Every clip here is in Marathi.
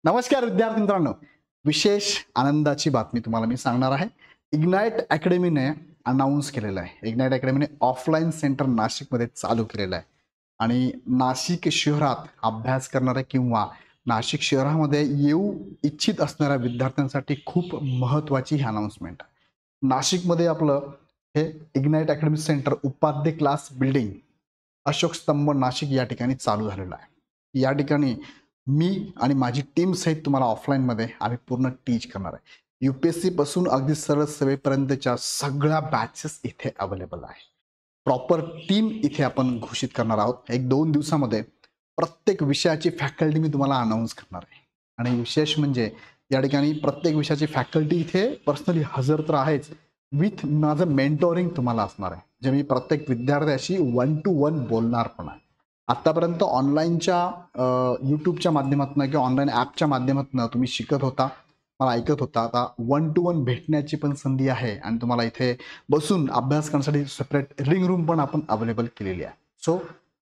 नमस्कार विद्यार्थी मित्रांनो, विशेष आनंदाची बातमी तुम्हाला मी सांगणार आहे. इग्नाइट अकॅडमीने अनाउन्स केलेलं आहे. इग्नाइट अकॅडमीने ऑफलाईन सेंटर नाशिकमध्ये चालू केलेलं आहे आणि नाशिक शहरात अभ्यास करणाऱ्या किंवा नाशिक शहरामध्ये येऊ इच्छित असणाऱ्या विद्यार्थ्यांसाठी खूप महत्त्वाची ही अनाउन्समेंट आहे. नाशिकमध्ये आपलं हे ignite academy centre Upadhye class building Ashok स्तंभ नाशिक या ठिकाणी चालू झालेलं आहे. या ठिकाणी मी आणि माझी टीम सहित तुम्हाला ऑफलाईनमध्ये आम्ही पूर्ण टीच करणार आहे. UPSC पासून अगदी सरळ सेवेपर्यंतच्या सगळ्या बॅचेस इथे अवेलेबल आहे. प्रॉपर टीम इथे आपण घोषित करणार आहोत. 1-2 दिवसामध्ये प्रत्येक विषयाची फॅकल्टी मी तुम्हाला अनाऊन्स करणार आहे आणि विशेष म्हणजे या ठिकाणी प्रत्येक विषयाची फॅकल्टी इथे पर्सनली हजर तर आहेच, विथ माझं मेंटोरिंग तुम्हाला असणार आहे. जे मी प्रत्येक विद्यार्थ्याशी 1 to 1 बोलणार पण आहे. आतापर्यंत ऑनलाईनच्या यूट्यूबच्या माध्यमातून किंवा ऑनलाईन ॲपच्या माध्यमातून तुम्ही शिकत होता, मला ऐकत होता. आता 1 to 1 भेटण्याची पण संधी आहे आणि तुम्हाला इथे बसून अभ्यास करण्यासाठी सेपरेट रिंग रूम पण आपण अवेलेबल केलेली आहे. सो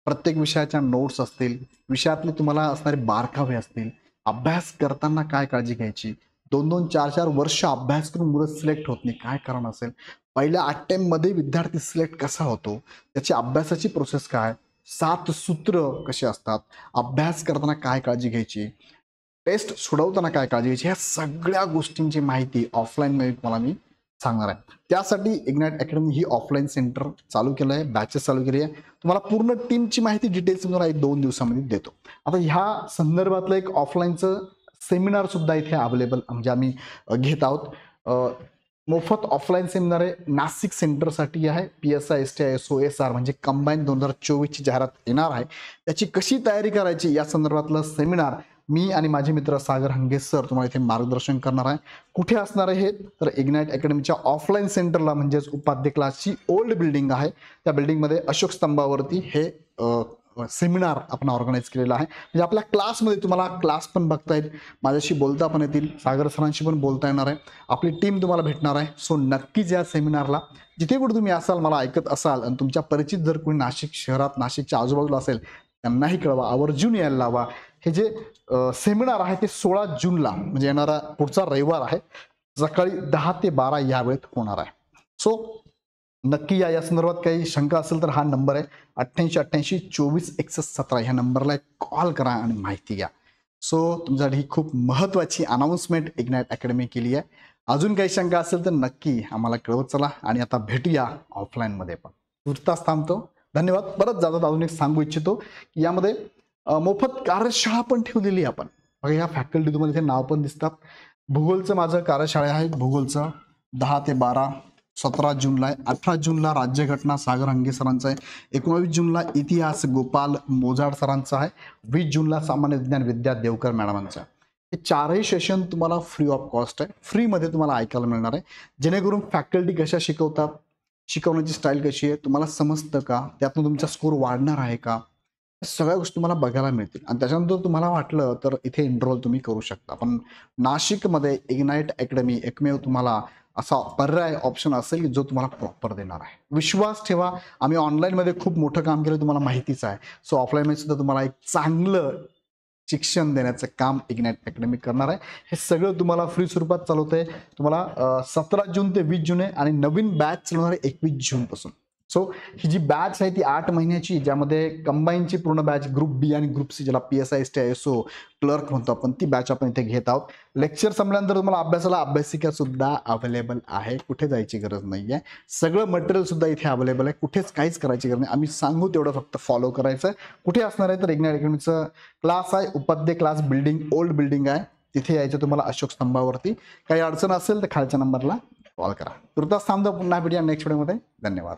प्रत्येक विषयाच्या नोट्स असतील, विषयातले तुम्हाला असणारे बारकावे असतील, अभ्यास करताना काय काळजी घ्यायची, 2-2, 4-4 वर्ष अभ्यास करून मुलं सिलेक्ट होत नाही, काय कारण असेल, पहिल्या अटेम्प्टमध्ये विद्यार्थी सिलेक्ट कसा होतो, त्याची अभ्यासाची प्रोसेस काय, 7 सूत्र कसे असतात, अभ्यास करताना काय काळजी घ्यायची, टेस्ट सोडवताना काय काळजी घ्यायची, ह्या सगळ्या गोष्टींची माहिती ऑफलाईनमध्ये तुम्हाला मी सांगणार आहे. त्यासाठी इग्नाइट अकॅडमी ही ऑफलाईन सेंटर चालू केलं आहे, बॅचेस चालू केली आहे. तुम्हाला पूर्ण टीमची माहिती डिटेल्स तुम्हाला 1-2 दिवसामध्ये देतो. आता ह्या संदर्भातलं एक ऑफलाईनचं सेमिनार सुद्धा इथे अवेलेबल म्हणजे आम्ही घेत आहोत. मोफत ऑफलाईन सेमिनार आहे, नाशिक सेंटरसाठी आहे. PSI STI SOSR म्हणजे कंबाईन 2024ची जाहिरात येणार आहे. त्याची कशी तयारी करायची या संदर्भातलं सेमिनार मी आणि माझे मित्र सागर हंगे सर तुम्हाला इथे मार्गदर्शन करणार आहे. कुठे असणार आहे हे तर इग्नाइट अकॅडमीच्या ऑफलाईन सेंटरला म्हणजेच उपाध्ये क्लासची ओल्ड बिल्डिंग आहे, त्या बिल्डिंगमध्ये अशोक स्तंभावरती हे सेमिनार आपण ऑर्गनाईज केलेला आहे. म्हणजे आपल्या क्लासमध्ये तुम्हाला क्लास पण बघता येईल, माझ्याशी बोलता पण येतील, सागर सरांशी पण बोलता येणार आहे, आपली टीम तुम्हाला भेटणार आहे. सो नक्कीच या सेमिनारला जिथे कुठे तुम्ही असाल, मला ऐकत असाल आणि तुमच्या परिचित जर कोणी नाशिक शहरात नाशिकच्या आजूबाजूला असेल त्यांनाही कळवा, आवर्जून यायला लावा. हे जे सेमिनार आहे ते 16 जूनला म्हणजे येणारा पुढचा रविवार आहे, सकाळी 10 ते 12 या वेळेत होणार आहे. सो नक्की या संदर्भात काही शंका असेल तर हा नंबर आहे 8888 24 61 17 ह्या नंबरला कॉल करा आणि माहिती घ्या. सो तुमच्यासाठी ही खूप महत्त्वाची अनाउन्समेंट इग्नाइट अकॅडमी केली आहे. अजून काही शंका असेल तर नक्की आम्हाला कळवत चला आणि आता भेटूया ऑफलाईनमध्ये पण. तुर्तास थांबतो. धन्यवाद. परत जातात अजून एक सांगू इच्छितो की यामध्ये मोफत कार्यशाळा पण ठेवलेली आहे आपण. बघा ह्या फॅकल्टी तुम्हाला इथे नाव पण दिसतात. भूगोलचं माझं कार्यशाळा आहे, भूगोलचं 10 ते 12 17 जूनला आहे. 18 जूनला राज्यघटना सागर हंगे सरांचा आहे. 19 जूनला इतिहास गोपाल मोजाड सरांचा आहे. 20 जूनला सामान्य विज्ञान विद्या देवकर मॅडमांचा आहे. हे चारही सेशन तुम्हाला फ्री ऑफ कॉस्ट आहे, फ्रीमध्ये तुम्हाला ऐकायला मिळणार आहे. जेणेकरून फॅकल्टी कशा शिकवतात, शिकवण्याची स्टाईल कशी आहे, तुम्हाला समजतं का, त्यातून तुमचा स्कोर वाढणार आहे का, सगळ्या गोष्टी तुम्हाला बघायला मिळतील. आणि त्याच्यानंतर तुम्हाला वाटलं तर इथे एनरोल तुम्ही करू शकता. पण नाशिकमध्ये इग्नाइट अकॅडमी एकमेव तुम्हाला असा पर्याय ऑप्शन असेल की जो तुम्हाला प्रॉपर देणार आहे. विश्वास ठेवा, आम्ही ऑनलाईनमध्ये खूप मोठं काम केलं तुम्हाला माहितीच आहे. सो ऑफलाईनमध्ये सुद्धा तुम्हाला एक चांगलं शिक्षण देण्याचं काम इग्नाइट अकॅडमी करणार आहे. हे सगळं तुम्हाला फ्री स्वरूपात चालवत आहे. तुम्हाला 17 जून ते 20 जून आहे आणि नवीन बॅच चालवणार आहे 21 जूनपासून. सो ही जी बॅच आहे ती 8 महिन्याची, ज्यामध्ये कंबाईनची पूर्ण बॅच ग्रुप बी आणि ग्रुप सी, ज्याला PSI STI SO क्लर्क म्हणतो आपण, ती बॅच आपण इथे घेत आहोत. लेक्चर संपल्यानंतर तुम्हाला अभ्यासाला अभ्यासिका सुद्धा अवेलेबल आहे, कुठे जायची गरज नाही आहे. सगळं मटेरियल सुद्धा इथे अवेलेबल आहे, कुठेच काहीच करायची गरज नाही. आम्ही सांगू तेवढं फक्त फॉलो करायचं. कुठे असणार आहे तर इग्नाइट अकॅडमीचं क्लास आहे, Upadhye class building old building आहे, तिथे यायचं तुम्हाला अशोक स्तंभावरती. काही अडचण असेल तर खालच्या नंबरला कॉल करा. तुर्तास थांबतो, पुन्हा भेटूया नेक्स्ट व्हिडिओमध्ये. धन्यवाद.